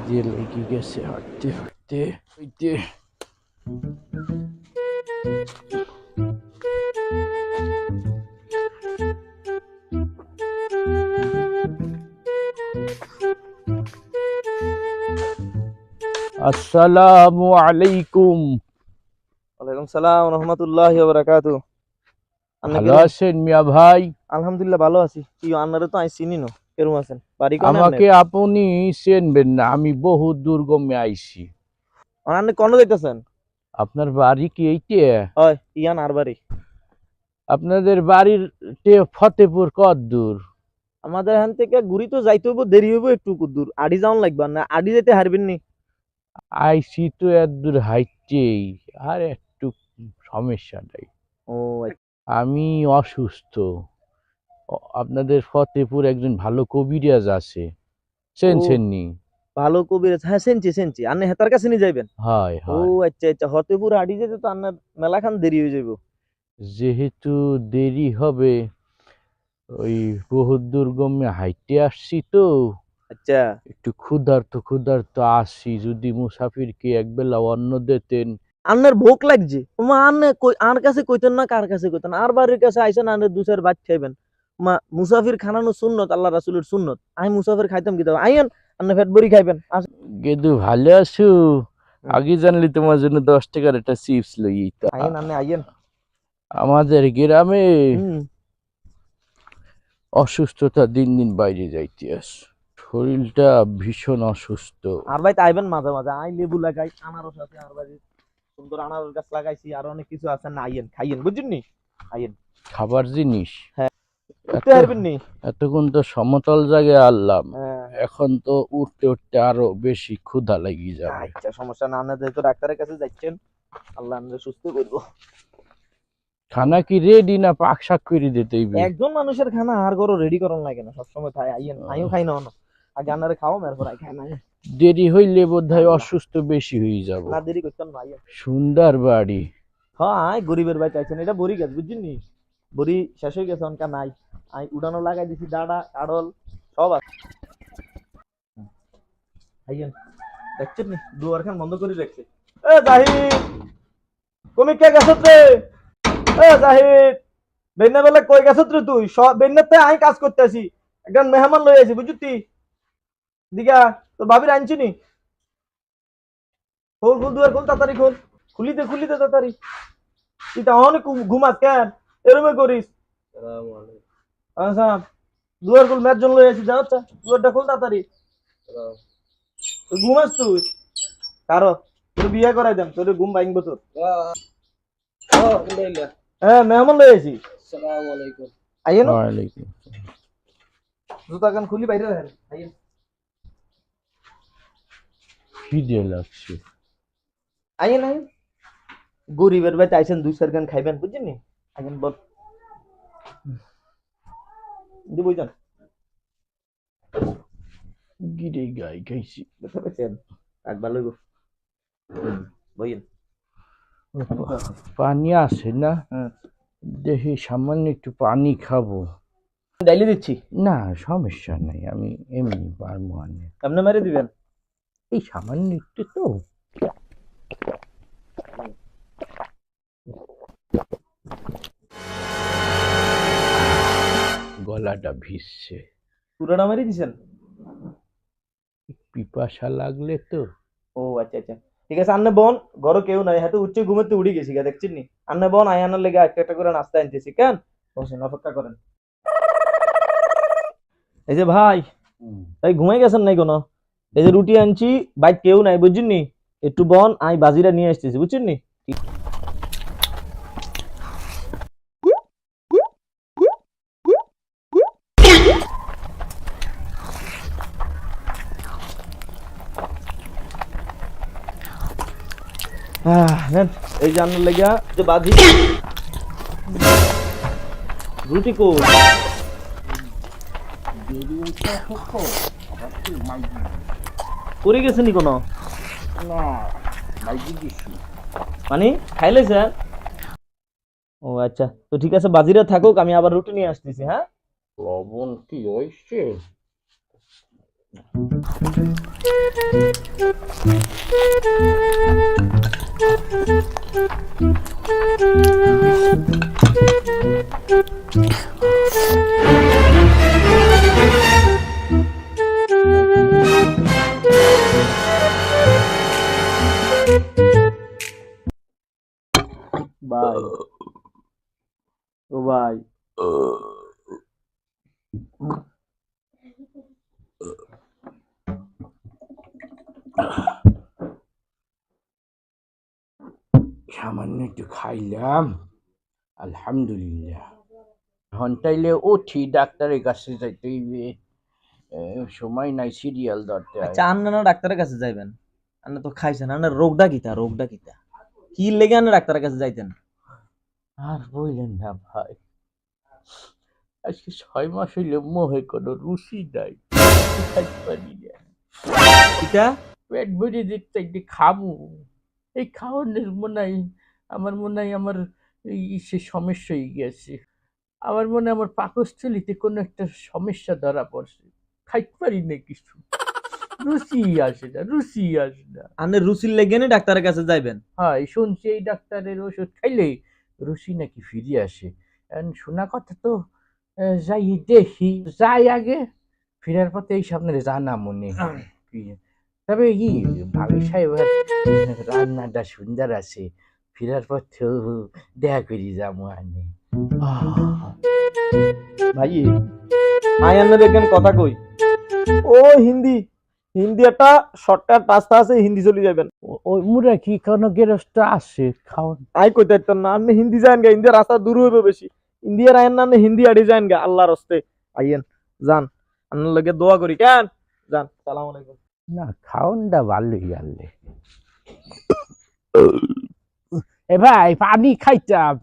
দিয়ে লেগে গেছে হাঁটতে হাঁটতে হইতে। আসসালামু আলাইকুম। ওয়ালাইকুম সালাম রহমতুল্লাহি ওয়া বারাকাতু। ভালো আছেন মিয়া ভাই? আলহামদুলিল্লাহ ভালো আছি। কি আপনারে তো আই চিনি না, কেরম আছেন? বাড়ি কোনে আমাকে আপনার? আপনি চিনবেন না, আমি বহু দুর্গমে আইছি। আপনি কোন যাইতেছেন? আপনার বাড়ি কি এইটা? হয় ইয়ান আর বাড়ি। আপনাদের বাড়ির ফতেপুর কত দূর? আমাদের এখান থেকে ঘুরি তো যাইতে হইব, দেরি হইব একটু দূর। আড়ি যাওন লাগবে না, আড়ি যেতে হারবেন নি। আইছি তো এত দূর হাইটেই, আর একটু সমস্যা নাই। ও আচ্ছা। আমি অসুস্থ। আপনাদের ফতেপুর একজন ভালো কবিরাজ আছে, চেনছেননি? ভালো কবিরাজ, হ্যাঁ সেনছি। আপনি হেতার কাছে নিয়ে যাইবেন? হয় ও হয়। আচ্ছা, হতেপুর আড়ি যেতে তো আপনার মেলাখান দেরি হয়ে যাইব। যেহেতু দেরি হবে, ওই বহুত দুর্গমে হাইটে আসছি তো, আচ্ছা, একটু ক্ষুধার্ত আসছি। যদি মুসাফিরকে একবেলা অন্ন দিতেন। আপনার ভোক লাগছে, আন্নে আর কাছে কইতেন না, কার কাছে কইতেন? আর বাড়ির কাছে আইসেন, আন্নে দুসের ভাত খাইবেন। মুসাফির খানানো সুন্নত, আল্লাহ রাসূলের সুন্নত। আমি মুসাফির খাইতাম কি তবে? আইয়েন, আন্নে পেট ভরি খাইবেন। গেদু ভালো আছো? আগে জানলে তোমার জন্য 10 টাকার একটা চিপস লই তো। আইয়েন, আন্নে আইয়েন। আমাদের গ্রামে হুম। অসুস্থতা দিন দিন বাইরে যাইতে আস, শরীরটা ভীষণ অসুস্থ। আর ভাই আইবেন মাঝে মাঝে। আই লেবু লাগাই, আনারস আছে আর বাড়ি, সুন্দর আনারস গাছ লাগাইছি, আর অনেক কিছু আছে না। আইয়েন, খাইয়েন, বুঝছেন নি? আইয়েন। খাবার জিনিস হ্যাঁ, উঠতে এত পারবেন নি? এতক্ষণ তো সমতল জায়গায় আনলাম, হ্যাঁ। এখন তো উঠতে উঠতে আরো বেশি ক্ষুধা লেগে যাবে। আচ্ছা, সমস্যা না। আপনি যেহেতু ডাক্তারের কাছে যাচ্ছেন, আল্লাহ আপনাকে সুস্থ করবো। খানা কি রেডি না পাক শাক করে দিতে হইবে? একজন মানুষের খানা আর গরো রেডি করন লাগে না, সবসময় খাই। আইয়েন, আইও খাই না অন্য। আগে আনারে খাও, এরপর আই খাই না। দেরি হইলে বোধহয় আল্লাহ। অসুস্থ বেশি হয়ে যাব। না দেরি করতেন না, আইয়েন। সুন্দর বাড়ি। হ্যাঁ, আই গরিবের ভাই চাইছেন। এটা বড়ি গাছ, বুঝছেন নি? বড়ি শেষ হয়ে গেছে, অনকা নাই। আই উড়ানো লাগাই দিছি, ডাডা কাডল সব আছে। আইয়েন, দেখছেন নি দুয়ার খান বন্ধ করে রাখছে। এ জাহিদ, তুমি কে গেছত রে? এ জাহিদ, বেন্না বেলা কই গেছত রে তুই? সব বেন্নাতে আই কাজ করতেছি, একজন মেহমান লই আইছি, বুঝতি? দিগা তোর ভাবির আনছি নি। খোল খোল, দুয়ার খোল, তাড়াতাড়ি খোল। খুলি দে তাড়াতাড়ি। তুই তো অনেক ঘুমাস কেন? এরমে করিস? আচ্ছা, দুয়ার খোল, ম্যাচ জন লই আইছি, যা আচ্ছা, দুয়ারটা খোল তাড়াতাড়ি। তুই ঘুমাস তুই? কারো তোর বিয়ে করাই দেন, তোর ঘুম ভাঙবো তোর। হ্যাঁ, মেহমান লই আইছি। আইয়েন, ওয়ালাইকুম। জুতা কান খুলি বাইরে রাখেন। আইয়েন। খিদে লাগছে। আইয়েন। গরিবের ভাই চাইছেন, দুই চার গান খাইবেন, বুঝছেন নি? আইয়েন বল। বুঝছেন গিরে গাই খাইছি। বুঝতে পেরেছেন? কাক ভালো গো। বইয়েন। পানি আছে না? দেখি সামান্য একটু পানি খাবো। ডাইলি দিচ্ছি, না সমস্যা নাই, আমি এমনি পারবো। আপনি মেরে দিবেন। এই সামান্য একটু তো। গলাটা ভিজছে। পুরোটা মেরে দিছেন? পিপাসা লাগলে তো। ও আচ্ছা, ঠিক আছে। আন্নে বোন, ঘরে কেউ নাই, হাতে উচ্চ ঘুমেতে উড়ি গেছি গা, দেখছেন নি? আন্নে বোন, আয়ানোর লেগে একটা একটা করে নাস্তা আনতেছি, কেন? বসেন, অপেক্ষা করেন। এই যে ভাই, তাই ঘুমাই গেছেন নাই কোনো? এই যে রুটি আনছি, বাইক কেউ নাই, বুঝছেন নি? একটু বন, আই বাজিরা নিয়ে আসতেছি, বুঝছেন নি? নেন, এই যে আন্নার লেগা যে বাজি রুটি কো পড়ে গেছে নি কোনো? মানে খাইলে স্যার? ও আচ্ছা, তো ঠিক আছে, বাজিরা থাকুক, আমি আবার রুটি নিয়ে আসতেছি। হ্যাঁ, লবণ কি হয়েছে? ভাই, ও ভাই, সামান্য একটু খাইলাম, আলহামদুলিল্লাহ। এখন তাইলে উঠি, ডাক্তারের কাছে যাইতে হইবে। সময় নাই, সিরিয়াল ধরতে হয়। আচ্ছা আন্না না ডাক্তারের কাছে যাইবেন? আন্না তো খাইছেন, আন্নার রোগটা কিতা? রোগটা কিতা? কি লেগে আন্না ডাক্তারের কাছে যাইতেন? আর বললেন না ভাই, আজকে 6 মাস হইলে মোহে কোনো রুচি নাই, খাইতে পারি না। কিতা? পেট ভরে দেখতে একটু খামু, এই খাওয়ানোর মনে হয় আমার সে সমস্যা হয়ে গেছে। আমার মনে হয় আমার পাকস্থলিতে কোনো একটা সমস্যা ধরা পড়ছে, খাইতে পারি না কিছু, রুচি আসে না, রুচি আসে না। আন্নের রুচির লেগে নি ডাক্তারের কাছে যাইবেন? হয়, শুনছি এই ডাক্তারের ওষুধ খাইলে রুচি নাকি ফিরে আসে। এখন শোনা কথা তো, যাই দেখি, যাই আগে, ফেরার পথে এই সামনে জানা মনে কি। তবে কি ভাবি সাহেব রান্নাটা সুন্দর আছে, ফেরার পথেও দেখা করি যাবো আনে। ভাই আই আন্না দেখবেন কথা কই, ও হিন্দি হিন্দি একটা শর্টকাট রাস্তা আছে, হিন্দি চলে যাবেন। ওই মুরা কি কোনো গেরস্ত আছে খাওয়ান? আই কইতে পারতাম না, আপনি হিন্দি যান গে, হিন্দি রাস্তা দূর হইবে বেশি। ইন্ডিয়ার আইন না, আপনি হিন্দি আড়ি যান গে, আল্লাহর হস্তে আইয়েন, যান, আপনার লগে দোয়া করি, কেন যান, সালাম আলাইকুম। না, খাওয়ানটা ভালোই আনলে। এ ভাই, পানি খাইতাম।